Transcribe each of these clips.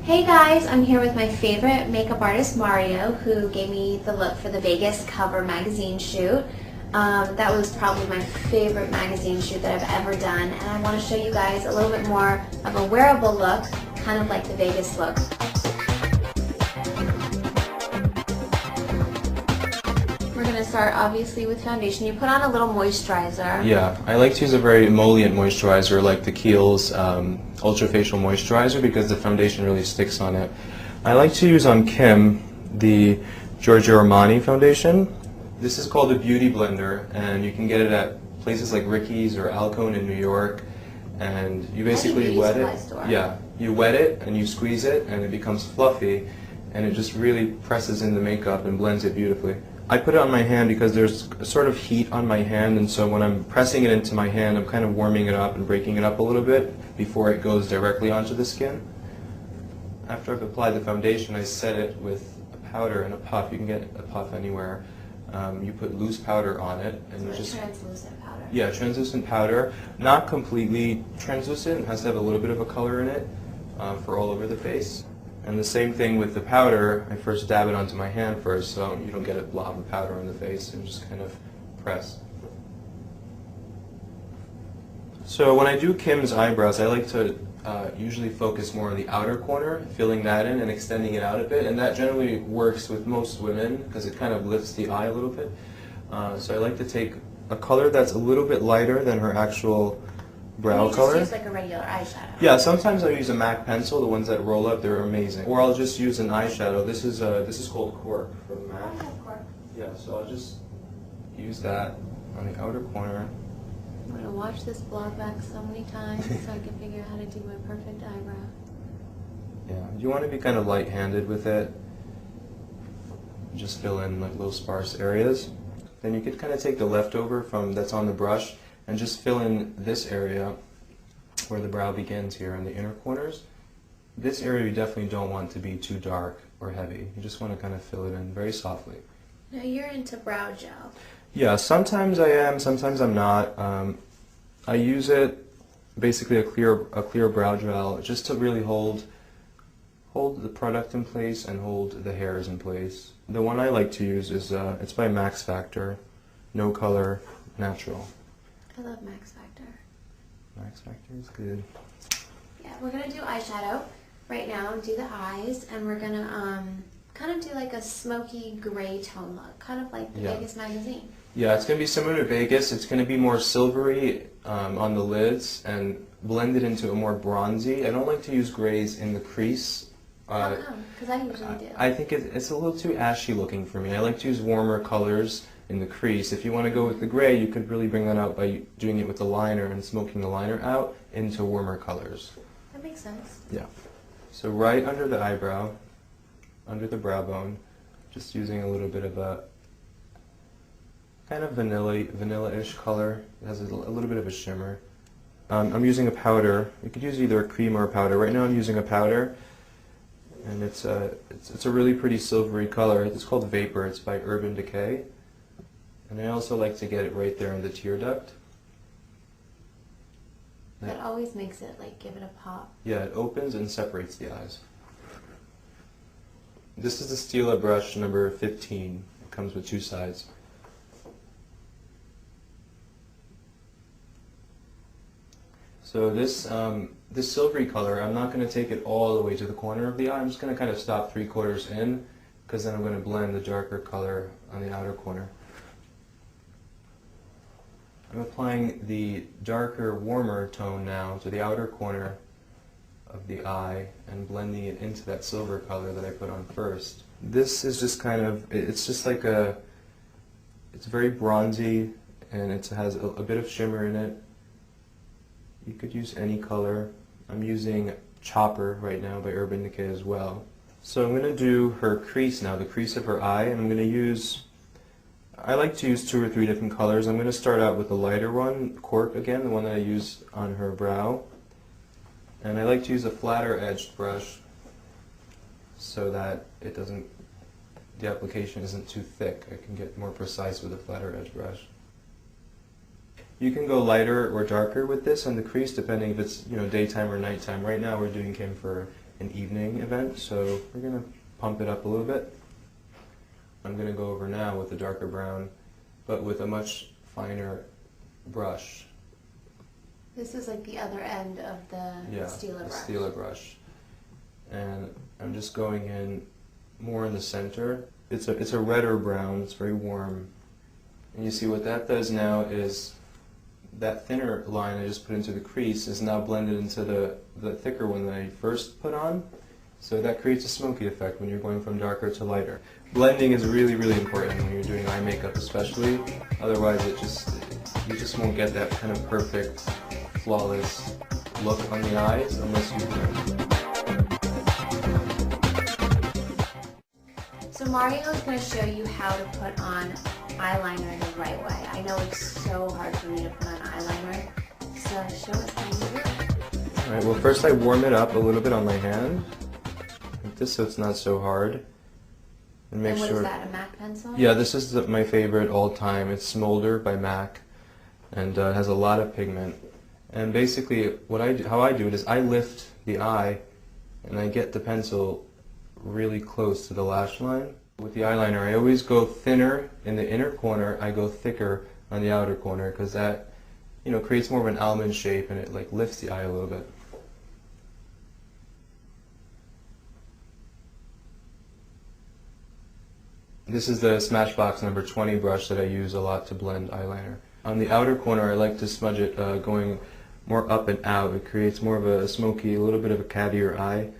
Hey guys, I'm here with my favorite makeup artist, Mario, who gave me the look for the Vegas cover magazine shoot. That was probably my favorite magazine shoot that I've ever done, and I want to show you guys a little bit more of a wearable look, kind of like the Vegas look. We're going to start obviously with foundation. You put on a little moisturizer. Yeah, I like to use a very emollient moisturizer like the Kiehl's Ultra Facial Moisturizer because the foundation really sticks on it. I like to use on Kim the Giorgio Armani foundation. This is called a beauty blender, and you can get it at places like Ricky's or Alcone in New York. And you basically wet it. Yeah, you wet it and you squeeze it, and it becomes fluffy, and it just really presses in the makeup and blends it beautifully. I put it on my hand because there's a sort of heat on my hand, and so when I'm pressing it into my hand, I'm kind of warming it up and breaking it up a little bit before it goes directly onto the skin. After I've applied the foundation, I set it with a powder and a puff. You can get a puff anywhere. You put loose powder on it, and you just translucent powder. Yeah, translucent powder, not completely translucent. It has to have a little bit of a color in it for all over the face. And the same thing with the powder. I first dab it onto my hand first, so you don't get a blob of powder on the face, and just kind of press. So when I do Kim's eyebrows, I like to usually focus more on the outer corner, filling that in and extending it out a bit, and that generally works with most women because it kind of lifts the eye a little bit. So I like to take a color that's a little bit lighter than her actual brow color. You just use like a regular eyeshadow. Yeah, sometimes I use a MAC pencil, the ones that roll up, they're amazing. Or I'll just use an eyeshadow. This is called Cork from MAC. I have Cork. Yeah, so I'll just use that on the outer corner. I'm going to watch this vlog back so many times so I can figure out how to do my perfect eyebrow. Yeah, you want to be kind of light-handed with it. Just fill in like little sparse areas. Then you could kind of take the leftover from that's on the brush and just fill in this area where the brow begins here in the inner corners. This area you definitely don't want to be too dark or heavy. You just want to kind of fill it in very softly. Now you're into brow gel. Yeah, sometimes I am, sometimes I'm not. I use it, basically a clear brow gel, just to really hold the product in place and hold the hairs in place. The one I like to use is it's by Max Factor, No Color Natural. I love Max Factor. Max Factor is good. Yeah, we're gonna do eyeshadow right now. Do the eyes, and we're gonna kind of do like a smoky gray tone look, kind of like the Vegas magazine. Yeah, it's going to be similar to Vegas. It's going to be more silvery on the lids and blended into a more bronzy. I don't like to use grays in the crease. How come? Because I usually do. I think it's a little too ashy looking for me. I like to use warmer colors in the crease. If you want to go with the gray, you could really bring that out by doing it with the liner and smoking the liner out into warmer colors. That makes sense. Yeah. So right under the eyebrow, under the brow bone, just using a little bit of a kind of vanilla-ish color. It has a little bit of a shimmer. I'm using a powder. You could use either a cream or a powder. Right now I'm using a powder, and it's a really pretty silvery color. It's called Vapor. It's by Urban Decay. And I also like to get it right there in the tear duct. That always makes it like give it a pop. Yeah, it opens and separates the eyes. This is the Stila brush number 15. It comes with two sides. So this silvery color, I'm not going to take it all the way to the corner of the eye. I'm just going to kind of stop 3/4 in, because then I'm going to blend the darker color on the outer corner. I'm applying the darker, warmer tone now to the outer corner of the eye and blending it into that silver color that I put on first. This is just kind of, it's just like it's very bronzy, and it has a bit of shimmer in it. You could use any color. I'm using Chopper right now by Urban Decay as well. So I'm going to do her crease now, the crease of her eye, and I'm going to use, I like to use 2 or 3 different colors. I'm going to start out with the lighter one, Cork again, the one that I use on her brow. And I like to use a flatter edged brush so that it doesn't, the application isn't too thick. I can get more precise with a flatter edge brush. You can go lighter or darker with this on the crease depending if it's daytime or nighttime. Right now we're doing Kim for an evening event, so we're going to pump it up a little bit. I'm going to go over now with a darker brown, but with a much finer brush. This is like the other end of the Stila brush. The Stila brush. And I'm just going in more in the center. It's a redder brown, it's very warm. And you see what that does now is that thinner line I just put into the crease is now blended into the thicker one that I first put on. So that creates a smoky effect when you're going from darker to lighter. Blending is really, really important when you're doing eye makeup especially. Otherwise you just won't get that kind of perfect, flawless look on the eyes unless you blend. So Mario is going to show you how to put on eyeliner the right way. I know it's so hard for me to put on eyeliner, so show us how you do it. Alright, well first I warm it up a little bit on my hand, like this, so it's not so hard. And make what sure. Is that, a MAC pencil? Yeah, this is my favorite all time. It's Smolder by MAC, and it has a lot of pigment. And basically how I do it is I lift the eye and I get the pencil really close to the lash line. With the eyeliner, I always go thinner in the inner corner, I go thicker on the outer corner, because that, creates more of an almond shape and it like lifts the eye a little bit. This is the Smashbox number 20 brush that I use a lot to blend eyeliner. On the outer corner, I like to smudge it going more up and out. It creates more of a smoky, a little bit of a cattier eye.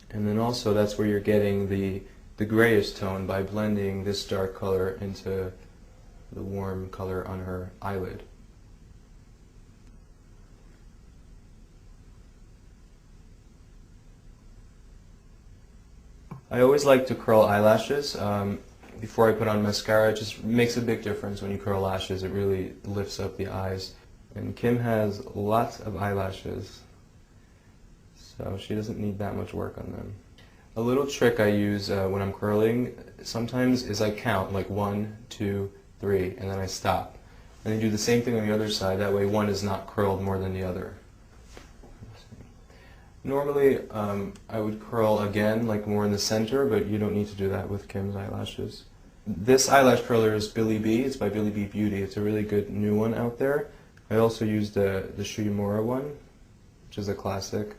And then also that's where you're getting the grayish tone by blending this dark color into the warm color on her eyelid. I always like to curl eyelashes before I put on mascara. It just makes a big difference when you curl lashes. It really lifts up the eyes. And Kim has lots of eyelashes, so she doesn't need that much work on them. A little trick I use when I'm curling sometimes is I count like 1, 2, 3, and then I stop. And then do the same thing on the other side. That way one is not curled more than the other. Normally I would curl again, like more in the center, but you don't need to do that with Kim's eyelashes. This eyelash curler is Billy B. It's by Billy B Beauty. It's a really good new one out there. I also use the Shuyamura one, which is a classic.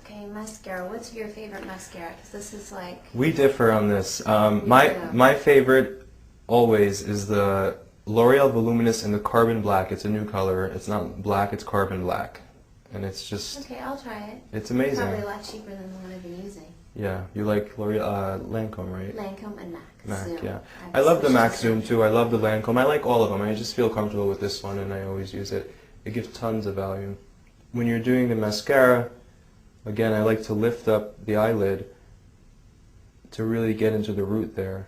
Okay, mascara. What's your favorite mascara? Because this is like... We differ on this. My favorite always is the L'Oreal Voluminous in the Carbon Black. It's a new color. It's not black, it's carbon black. And it's just... Okay, I'll try it. It's amazing. Probably a lot cheaper than the one I've been using. Yeah, you like L'Oreal, Lancome, right? Lancome and MAC. MAC, Zoom. yeah. I love the MAC Zoom too. I love the Lancome. I like all of them. I just feel comfortable with this one and I always use it. It gives tons of value. When you're doing the mascara, again, I like to lift up the eyelid to really get into the root there.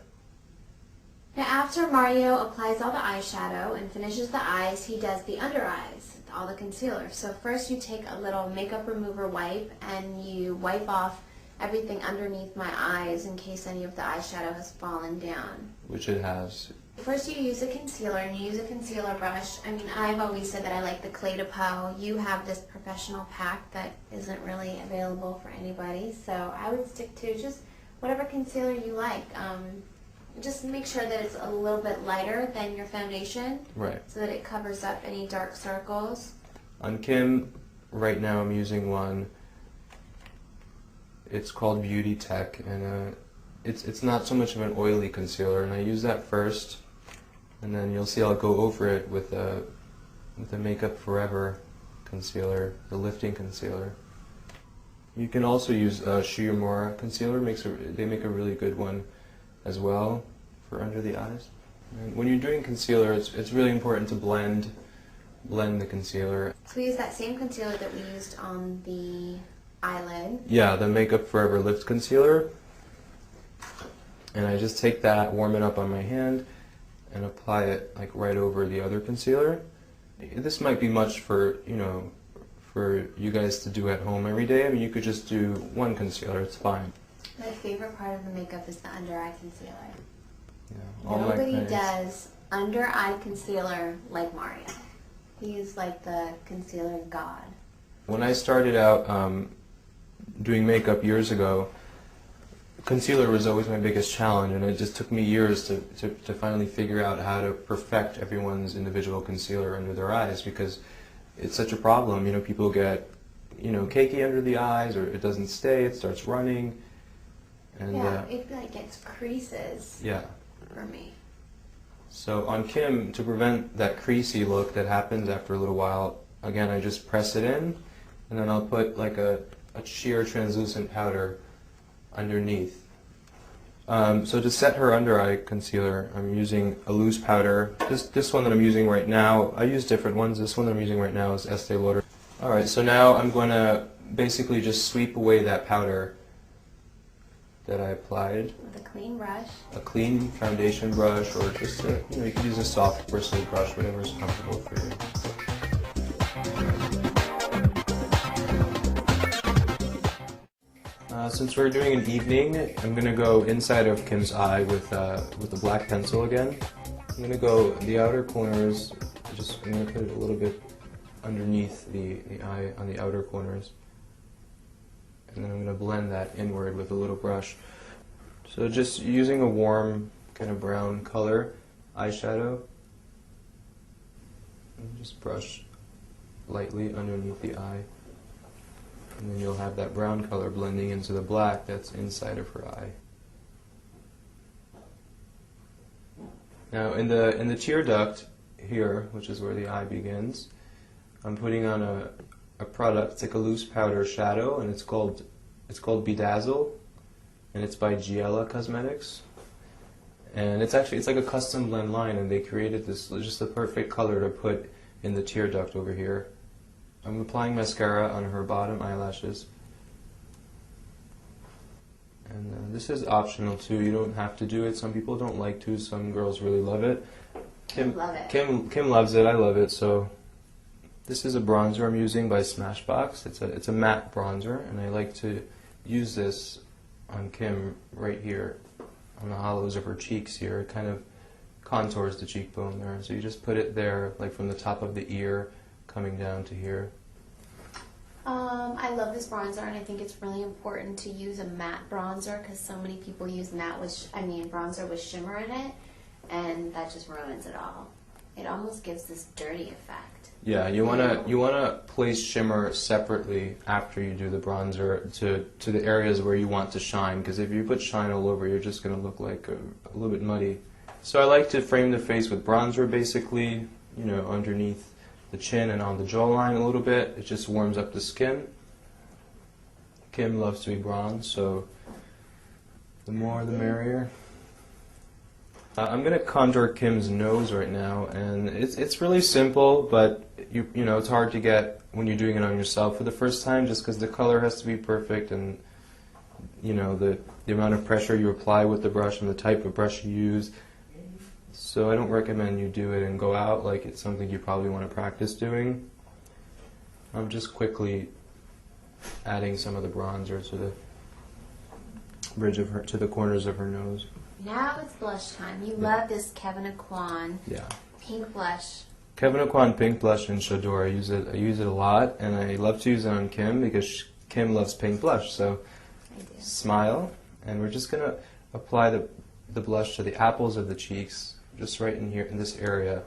Now after Mario applies all the eyeshadow and finishes the eyes, he does the under eyes, all the concealer. So first you take a little makeup remover wipe and you wipe off everything underneath my eyes in case any of the eyeshadow has fallen down. Which it has. First you use a concealer and you use a concealer brush. I mean, I've always said that I like the Clé de Peau. You have this professional pack that isn't really available for anybody, so I would stick to just whatever concealer you like. Just make sure that it's a little bit lighter than your foundation, right, so that it covers up any dark circles. On Kim, right now I'm using one. It's called Beauty Tech, and it's not so much of an oily concealer, and I use that first, and then you'll see I'll go over it with the Makeup Forever concealer, the lifting concealer. You can also use Shuyamura concealer. They make a really good one as well for under the eyes. And when you're doing concealer, it's really important to blend the concealer. So we use that same concealer that we used on the eyelid. Yeah, the Makeup Forever Lift Concealer. And I just take that, warm it up on my hand, and apply it like right over the other concealer. This might be much for, for you guys to do at home every day. I mean, you could just do one concealer, it's fine. My favorite part of the makeup is the under eye concealer. Yeah, Nobody does under eye concealer like Mario. He's like the concealer god. When I started out doing makeup years ago, concealer was always my biggest challenge, and it just took me years to finally figure out how to perfect everyone's individual concealer under their eyes, because it's such a problem. You know, people get, you know, cakey under the eyes, or it doesn't stay, it starts running. And, yeah, it like gets creases. Yeah. For me. So on Kim, to prevent that creasy look that happens after a little while, again, I just press it in, and then I'll put like a sheer translucent powder underneath. So to set her under eye concealer, I'm using a loose powder. This one that I'm using right now, I use different ones. This one that I'm using right now is Estee Lauder. Alright, so now I'm going to basically just sweep away that powder that I applied. With a clean brush. A clean foundation brush, or just a, you know, you can use a soft bristly brush, whatever is comfortable for you. Since we're doing an evening, I'm going to go inside of Kim's eye with the black pencil again. I'm going to go the outer corners, I'm going to put it a little bit underneath the eye on the outer corners. And then I'm going to blend that inward with a little brush. So just using a warm kind of brown color eyeshadow, and just brush lightly underneath the eye. And then you'll have that brown color blending into the black that's inside of her eye. Now in the tear duct here, which is where the eye begins, I'm putting on a product. It's like a loose powder shadow, and it's called Bedazzle, and it's by Giella Cosmetics. And it's like a custom blend line, and they created this just the perfect color to put in the tear duct over here. I'm applying mascara on her bottom eyelashes. And this is optional too. You don't have to do it. Some people don't like to. Some girls really love it. Kim loves it. I love it. So this is a bronzer I'm using by Smashbox. It's a matte bronzer, and I like to use this on Kim right here on the hollows of her cheeks here. It kind of contours the cheekbone there. So you just put it there, like from the top of the ear coming down to here. I love this bronzer, and I think it's really important to use a matte bronzer, because so many people use bronzer with shimmer in it, and that just ruins it all. It almost gives this dirty effect. Yeah, you wanna place shimmer separately after you do the bronzer to the areas where you want to shine, because if you put shine all over, you're just gonna look like a little bit muddy. So I like to frame the face with bronzer, basically, you know, underneath the chin and on the jawline a little bit. It just warms up the skin. Kim loves to be bronzed, so the more the merrier. I'm going to contour Kim's nose right now, and it's really simple, but you know, it's hard to get when you're doing it on yourself for the first time, just because the color has to be perfect, and you know, the amount of pressure you apply with the brush and the type of brush you use. So I don't recommend you do it and go out like it's something you probably want to practice doing. I'm just quickly adding some of the bronzer to the bridge of to the corners of her nose. Now it's blush time. You love this Kevyn Aucoin pink blush. Kevyn Aucoin pink blush in J'adore. I use it a lot, and I love to use it on Kim because Kim loves pink blush. So smile, and we're just gonna apply the blush to the apples of the cheeks, just right in here in this area,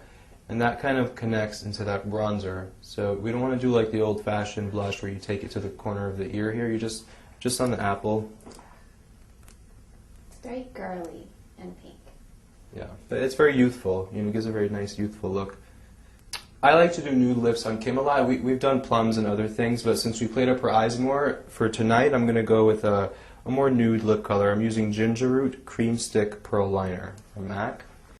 and that kind of connects into that bronzer. So we don't want to do like the old-fashioned blush where you take it to the corner of the ear here. You just on the apple. It's very girly and pink. Yeah, but it's very youthful. You know, it gives a very nice youthful look. I like to do nude lips on Kim a lot. We've done plums and other things, but since we played up her eyes more for tonight, I'm going to go with a more nude lip color. I'm using Ginger Root Cream Stick Pearl Liner from MAC.